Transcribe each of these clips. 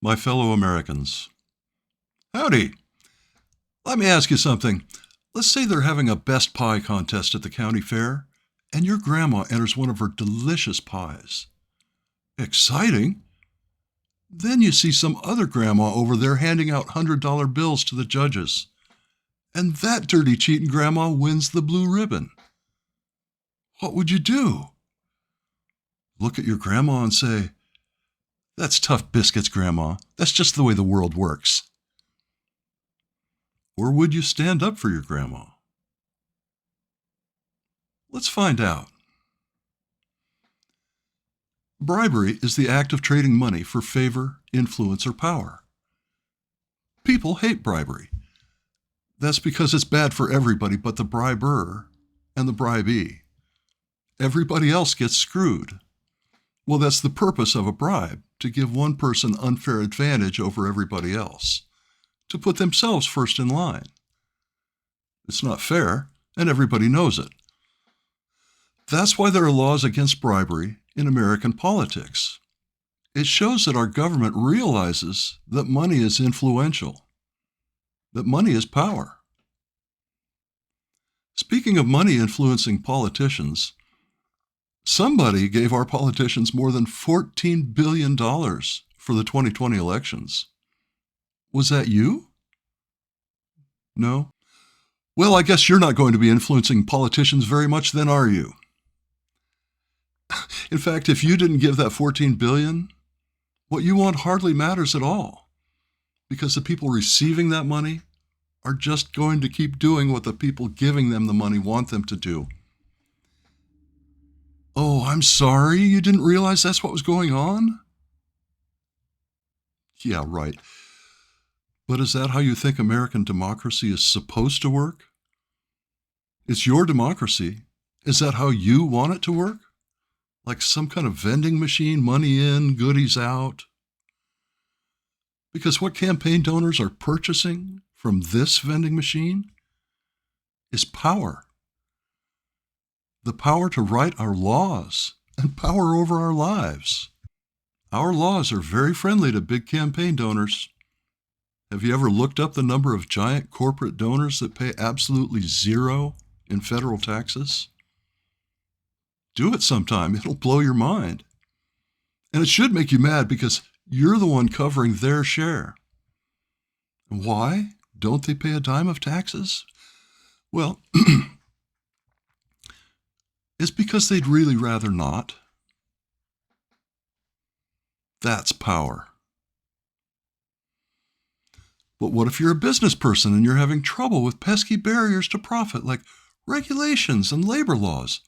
My fellow Americans. Howdy. Let me ask you something. Let's say they're having a best pie contest at the county fair, and your grandma enters one of her delicious pies. Exciting. Then you see some other grandma over there handing out $100 bills to the judges. And that dirty cheating grandma wins the blue ribbon. What would you do? Look at your grandma and say, "That's tough biscuits, Grandma. That's just the way the world works." Or would you stand up for your grandma? Let's find out. Bribery is the act of trading money for favor, influence, or power. People hate bribery. That's because it's bad for everybody but the briber and the bribee. Everybody else gets screwed. Well, that's the purpose of a bribe, to give one person unfair advantage over everybody else, to put themselves first in line. It's not fair, and everybody knows it. That's why there are laws against bribery in American politics. It shows that our government realizes that money is influential, that money is power. Speaking of money influencing politicians, somebody gave our politicians more than $14 billion for the 2020 elections. Was that you? No? Well, I guess you're not going to be influencing politicians very much then, are you? In fact, if you didn't give that $14 billion, what you want hardly matters at all, because the people receiving that money are just going to keep doing what the people giving them the money want them to do. Oh, I'm sorry, you didn't realize that's what was going on? Yeah, right. But is that how you think American democracy is supposed to work? It's your democracy. Is that how you want it to work? Like some kind of vending machine, money in, goodies out? Because what campaign donors are purchasing from this vending machine is power. The power to write our laws and power over our lives. Our laws are very friendly to big campaign donors. Have you ever looked up the number of giant corporate donors that pay absolutely zero in federal taxes? Do it sometime. It'll blow your mind. And it should make you mad because you're the one covering their share. And why don't they pay a dime of taxes? Well, it's because they'd really rather not. That's power. But what if you're a business person and you're having trouble with pesky barriers to profit like regulations and labor laws?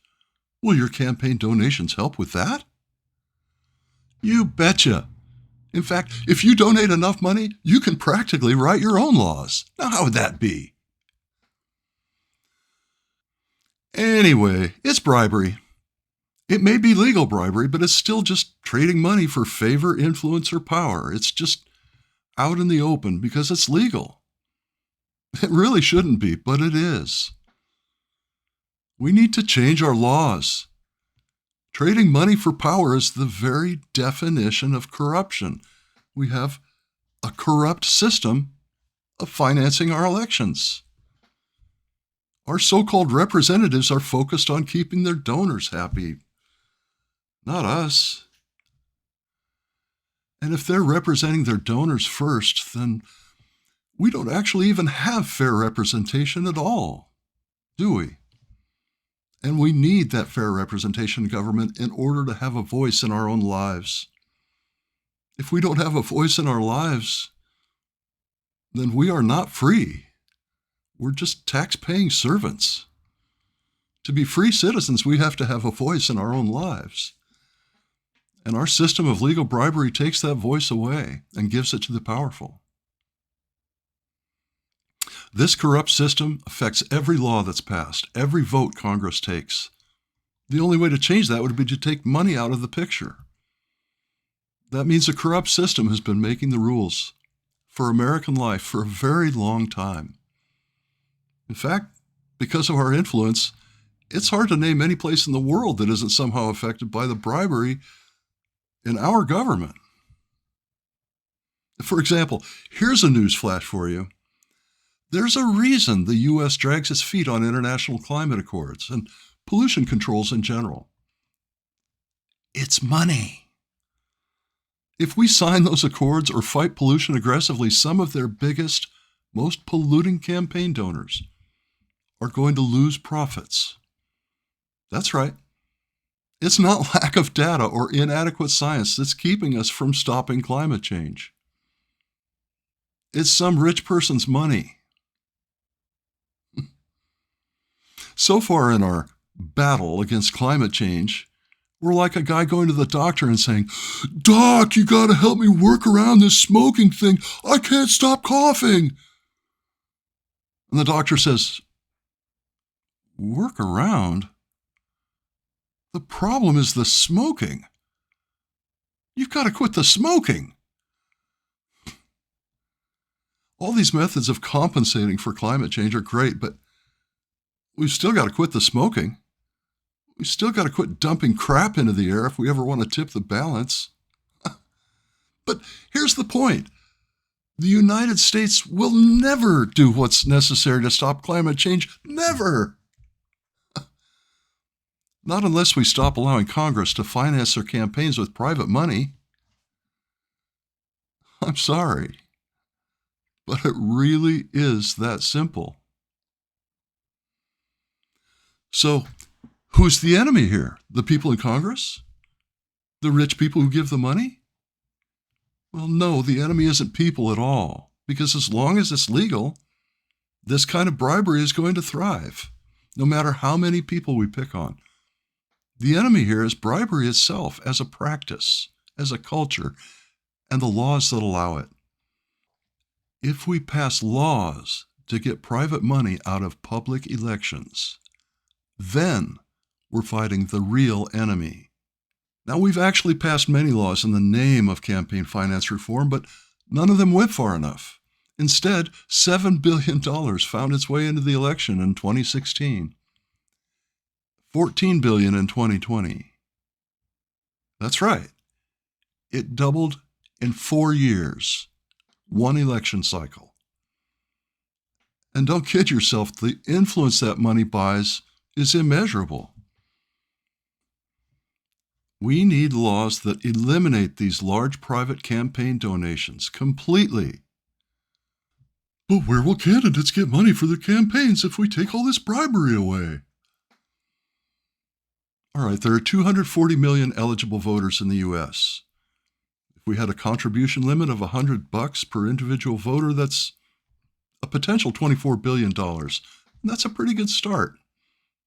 Will your campaign donations help with that? You betcha. In fact, if you donate enough money, you can practically write your own laws. Now, how would that be? Anyway, it's bribery. It may be legal bribery, but it's still just trading money for favor, influence, or power. It's just out in the open because it's legal. It really shouldn't be, but it is. We need to change our laws. Trading money for power is the very definition of corruption. We have a corrupt system of financing our elections. Our so-called representatives are focused on keeping their donors happy, not us. And if they're representing their donors first, then we don't actually even have fair representation at all, do we? And we need that fair representation in government in order to have a voice in our own lives. If we don't have a voice in our lives, then we are not free. We're just tax-paying servants. To be free citizens, we have to have a voice in our own lives. And our system of legal bribery takes that voice away and gives it to the powerful. This corrupt system affects every law that's passed, every vote Congress takes. The only way to change that would be to take money out of the picture. That means a corrupt system has been making the rules for American life for a very long time. In fact, because of our influence, it's hard to name any place in the world that isn't somehow affected by the bribery in our government. For example, here's a news flash for you. There's a reason the U.S. drags its feet on international climate accords and pollution controls in general. It's money. If we sign those accords or fight pollution aggressively, some of their biggest, most polluting campaign donors are going to lose profits. That's right. It's not lack of data or inadequate science that's keeping us from stopping climate change. It's some rich person's money. So far in our battle against climate change, we're like a guy going to the doctor and saying, "Doc, you got to help me work around this smoking thing. I can't stop coughing." And the doctor says, "Work around? The problem is the smoking. You've got to quit the smoking." All these methods of compensating for climate change are great, but we've still got to quit the smoking. We still got to quit dumping crap into the air if we ever want to tip the balance. But here's the point. The United States will never do what's necessary to stop climate change. Never. Not unless we stop allowing Congress to finance their campaigns with private money. I'm sorry, but it really is that simple. So, who's the enemy here? The people in Congress? The rich people who give the money? Well, no, the enemy isn't people at all, because as long as it's legal, this kind of bribery is going to thrive, no matter how many people we pick on. The enemy here is bribery itself as a practice, as a culture, and the laws that allow it. If we pass laws to get private money out of public elections, then we're fighting the real enemy. Now, we've actually passed many laws in the name of campaign finance reform, but none of them went far enough. Instead, $7 billion found its way into the election in 2016. $14 billion in 2020. That's right. It doubled in 4 years, one election cycle. And don't kid yourself, the influence that money buys is immeasurable. We need laws that eliminate these large private campaign donations completely. But where will candidates get money for their campaigns if we take all this bribery away? All right, there are 240 million eligible voters in the U.S. If we had a contribution limit of $100 per individual voter, that's a potential $24 billion. And that's a pretty good start.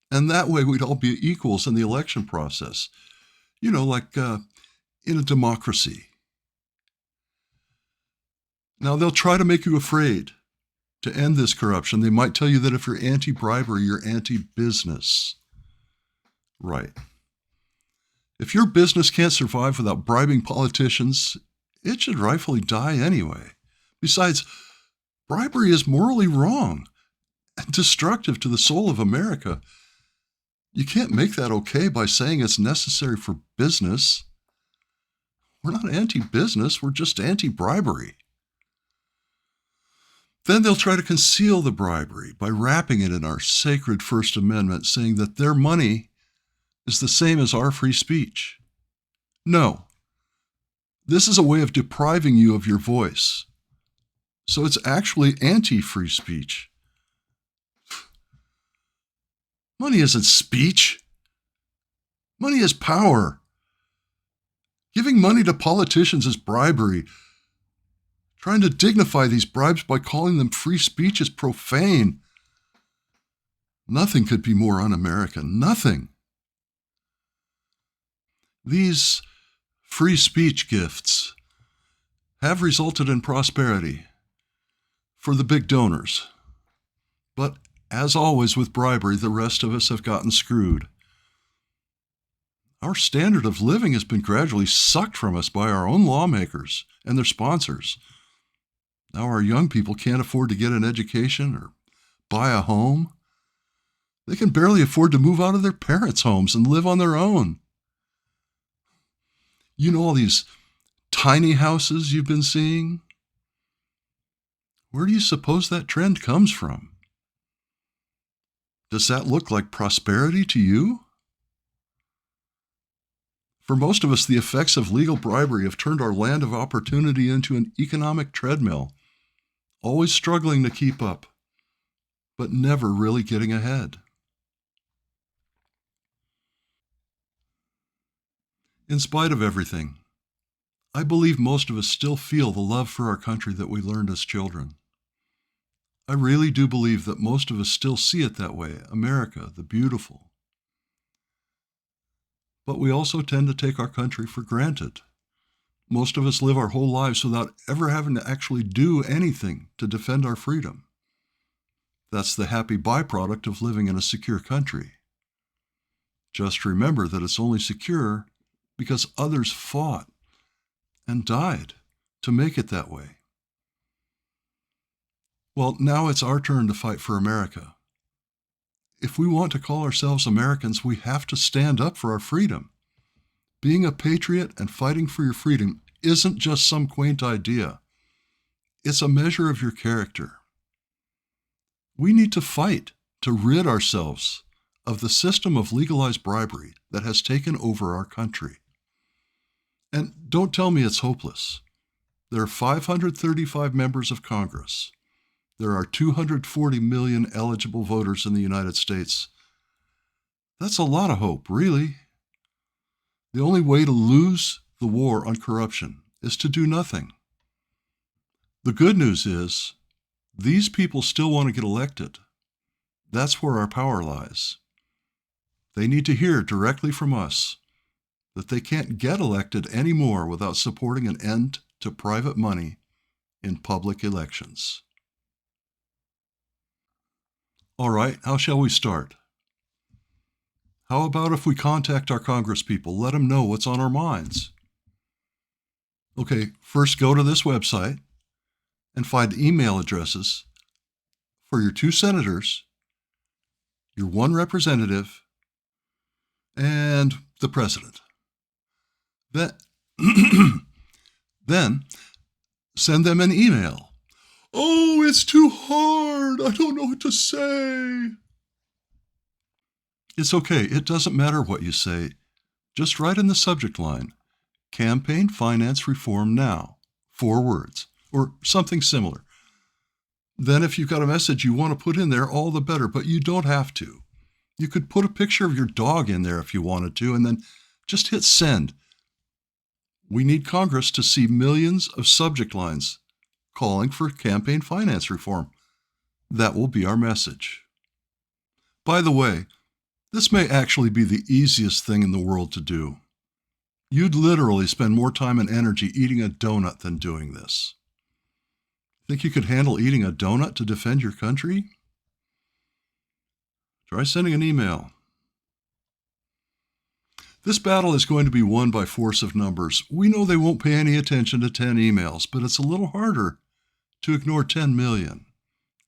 And that way we'd all be equals in the election process. You know, like in a democracy. Now, they'll try to make you afraid to end this corruption. They might tell you that if you're anti-bribery, you're anti-business. Right. If your business can't survive without bribing politicians, it should rightfully die anyway. Besides, bribery is morally wrong and destructive to the soul of America. You can't make that okay by saying it's necessary for business. We're not anti-business, we're just anti-bribery. Then they'll try to conceal the bribery by wrapping it in our sacred First Amendment, saying that their money is the same as our free speech. No. This is a way of depriving you of your voice. So it's actually anti-free speech. Money isn't speech. Money is power. Giving money to politicians is bribery. Trying to dignify these bribes by calling them free speech is profane. Nothing could be more un-American. Nothing. These free speech gifts have resulted in prosperity for the big donors. But as always with bribery, the rest of us have gotten screwed. Our standard of living has been gradually sucked from us by our own lawmakers and their sponsors. Now our young people can't afford to get an education or buy a home. They can barely afford to move out of their parents' homes and live on their own. You know all these tiny houses you've been seeing? Where do you suppose that trend comes from? Does that look like prosperity to you? For most of us, the effects of legal bribery have turned our land of opportunity into an economic treadmill, always struggling to keep up, but never really getting ahead. In spite of everything, I believe most of us still feel the love for our country that we learned as children. I really do believe that most of us still see it that way, America, the beautiful. But we also tend to take our country for granted. Most of us live our whole lives without ever having to actually do anything to defend our freedom. That's the happy byproduct of living in a secure country. Just remember that it's only secure because others fought and died to make it that way. Well, now it's our turn to fight for America. If we want to call ourselves Americans, we have to stand up for our freedom. Being a patriot and fighting for your freedom isn't just some quaint idea. It's a measure of your character. We need to fight to rid ourselves of the system of legalized bribery that has taken over our country. And don't tell me it's hopeless. There are 535 members of Congress. There are 240 million eligible voters in the United States. That's a lot of hope, really. The only way to lose the war on corruption is to do nothing. The good news is, these people still want to get elected. That's where our power lies. They need to hear directly from us that they can't get elected anymore without supporting an end to private money in public elections. All right, how shall we start? How about if we contact our congresspeople, let them know what's on our minds? Okay, first go to this website and find email addresses for your 2 senators, your 1 representative, and the president. Then send them an email. Oh, it's too hard. I don't know what to say. It's okay. It doesn't matter what you say. Just write in the subject line, Campaign Finance Reform Now, 4 words, or something similar. Then if you've got a message you want to put in there, all the better, but you don't have to. You could put a picture of your dog in there if you wanted to, and then just hit send. We need Congress to see millions of subject lines calling for campaign finance reform. That will be our message. By the way, this may actually be the easiest thing in the world to do. You'd literally spend more time and energy eating a donut than doing this. Think you could handle eating a donut to defend your country? Try sending an email. This battle is going to be won by force of numbers. We know they won't pay any attention to 10 emails, but it's a little harder to ignore 10 million.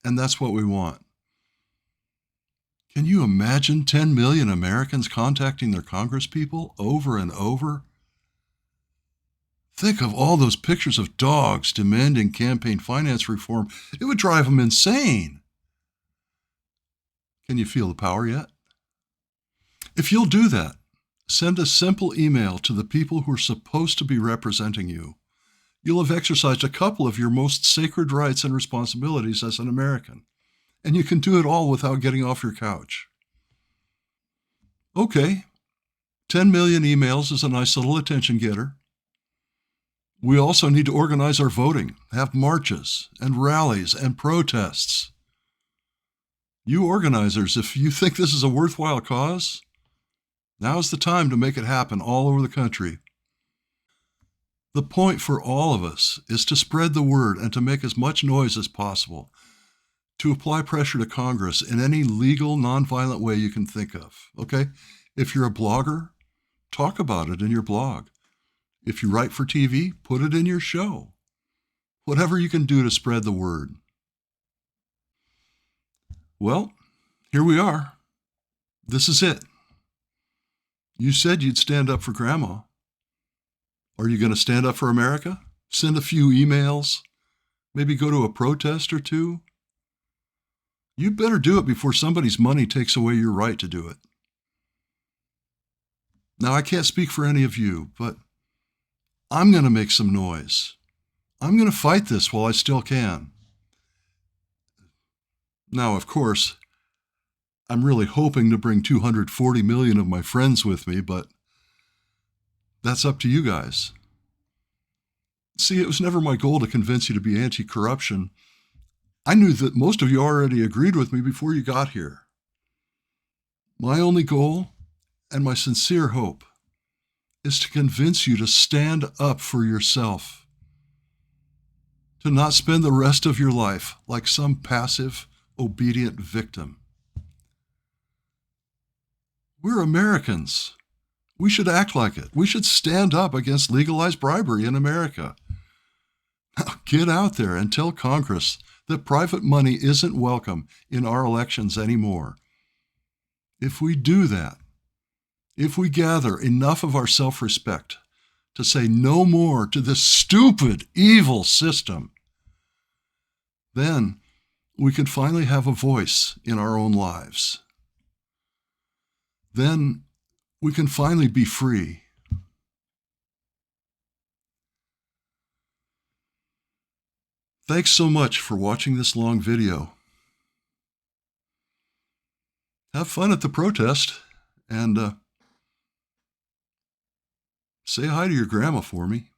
And that's what we want. Can you imagine 10 million Americans contacting their congresspeople over and over? Think of all those pictures of dogs demanding campaign finance reform. It would drive them insane. Can you feel the power yet? If you'll do that, send a simple email to the people who are supposed to be representing you. You'll have exercised a couple of your most sacred rights and responsibilities as an American, and you can do it all without getting off your couch. Okay, 10 million emails is a nice little attention getter. We also need to organize our voting, have marches and rallies and protests. You organizers, if you think this is a worthwhile cause, now's the time to make it happen all over the country. The point for all of us is to spread the word and to make as much noise as possible, to apply pressure to Congress in any legal, nonviolent way you can think of, okay? If you're a blogger, talk about it in your blog. If you write for TV, put it in your show. Whatever you can do to spread the word. Well, here we are. This is it. You said you'd stand up for Grandma. Are you going to stand up for America? Send a few emails? Maybe go to a protest or two? You better do it before somebody's money takes away your right to do it. Now, I can't speak for any of you, but I'm going to make some noise. I'm going to fight this while I still can. Now, of course, I'm really hoping to bring 240 million of my friends with me, but that's up to you guys. See, it was never my goal to convince you to be anti-corruption. I knew that most of you already agreed with me before you got here. My only goal, and my sincere hope, is to convince you to stand up for yourself, to not spend the rest of your life like some passive, obedient victim. We're Americans. We should act like it. We should stand up against legalized bribery in America. Now, get out there and tell Congress that private money isn't welcome in our elections anymore. If we do that, if we gather enough of our self-respect to say no more to this stupid, evil system, then we can finally have a voice in our own lives. Then we can finally be free. Thanks so much for watching this long video. Have fun at the protest, and say hi to your grandma for me.